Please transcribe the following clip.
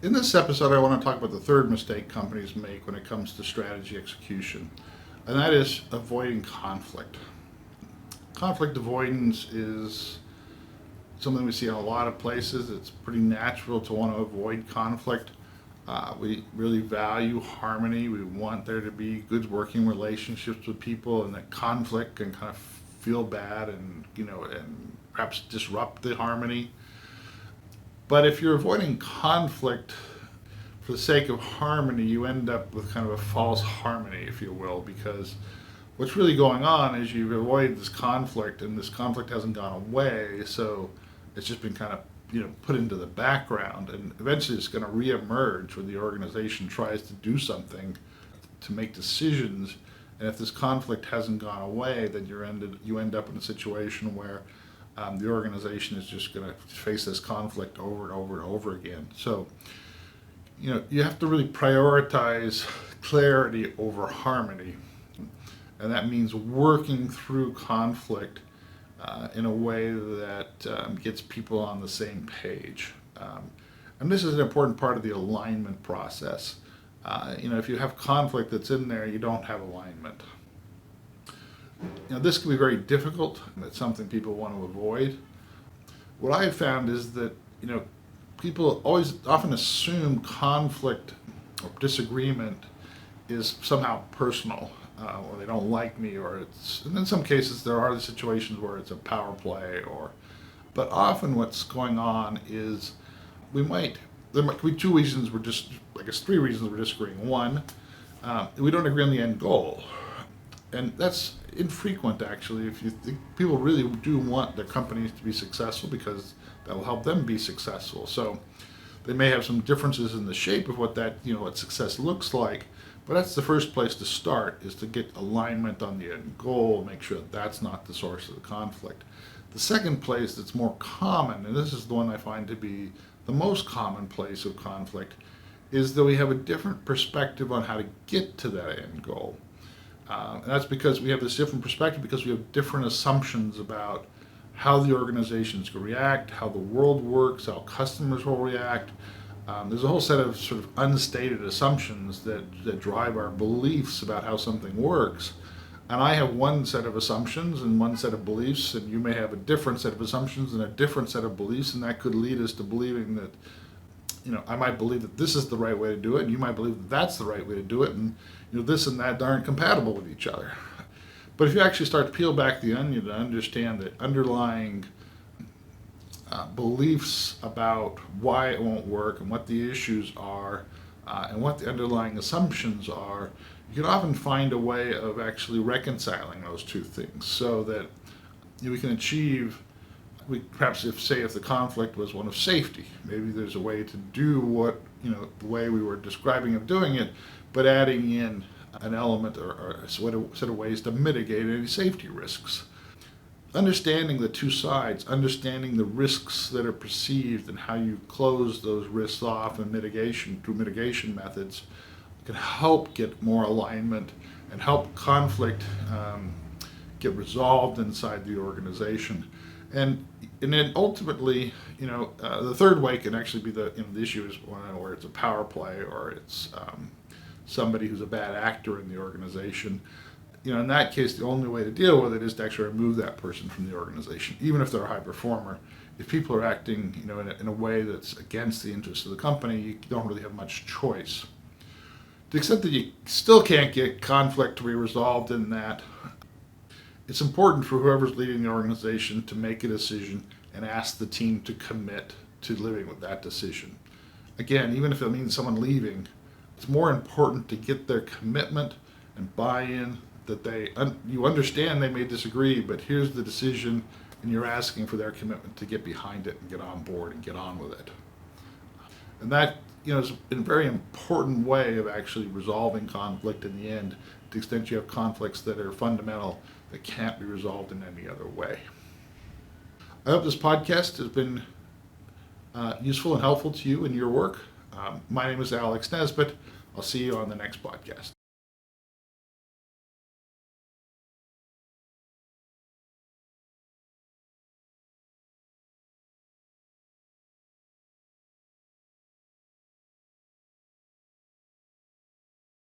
In this episode, I want to talk about the third mistake companies make when it comes to strategy execution, and that is avoiding conflict. Conflict avoidance is something we see in a lot of places. It's pretty natural to want to avoid conflict. We really value harmony. We want there to be good working relationships with people, and that conflict can kind of feel bad and perhaps disrupt the harmony. But if you're avoiding conflict for the sake of harmony, you end up with kind of a false harmony, if you will, because what's really going on is you've avoided this conflict, and this conflict hasn't gone away, so it's just been kind of put into the background, and eventually it's going to reemerge when the organization tries to do something to make decisions. And if this conflict hasn't gone away, then you end up in a situation where the organization is just going to face this conflict over and over and over again. So, you have to really prioritize clarity over harmony. And that means working through conflict in a way that gets people on the same page. And this is an important part of the alignment process. If you have conflict that's in there, you don't have alignment. This can be very difficult. It's something people want to avoid. What I have found is that, people often assume conflict or disagreement is somehow personal, or they don't like me, and in some cases there are the situations where it's a power play, but often what's going on is there might be three reasons we're disagreeing. One, we don't agree on the end goal. And that's infrequent, actually, if you think people really do want their companies to be successful, because that will help them be successful. So they may have some differences in the shape of what success looks like, but that's the first place to start, is to get alignment on the end goal, make sure that that's not the source of the conflict. The second place that's more common, and this is the one I find to be the most common place of conflict, is that we have a different perspective on how to get to that end goal. And that's because we have this different perspective, because we have different assumptions about how the organizations can react, how the world works, how customers will react. There's a whole set of sort of unstated assumptions that drive our beliefs about how something works. And I have one set of assumptions and one set of beliefs, and you may have a different set of assumptions and a different set of beliefs, and that could lead us to believing that, I might believe that this is the right way to do it, and you might believe that that's the right way to do it, and this and that aren't compatible with each other. But if you actually start to peel back the onion to understand the underlying beliefs about why it won't work and what the issues are, and what the underlying assumptions are, you can often find a way of actually reconciling those two things, so that we can achieve. Perhaps if the conflict was one of safety, maybe there's a way to do the way we were describing of doing it, but adding in an element or a set of ways to mitigate any safety risks. Understanding the two sides, understanding the risks that are perceived and how you close those risks off and through mitigation methods, can help get more alignment and help conflict get resolved inside the organization. And then ultimately, the third way can actually be the issue is where it's a power play, or it's somebody who's a bad actor in the organization. In that case, the only way to deal with it is to actually remove that person from the organization, even if they're a high performer. If people are acting, in a way that's against the interests of the company, you don't really have much choice. To the extent that you still can't get conflict to be resolved in that, it's important for whoever's leading the organization to make a decision and ask the team to commit to living with that decision. Again, even if it means someone leaving, it's more important to get their commitment and buy-in, that you understand they may disagree, but here's the decision, and you're asking for their commitment to get behind it and get on board and get on with it. And that is a very important way of actually resolving conflict in the end, to the extent you have conflicts that are fundamental that can't be resolved in any other way. I hope this podcast has been useful and helpful to you in your work. My name is Alex Nesbitt. I'll see you on the next podcast.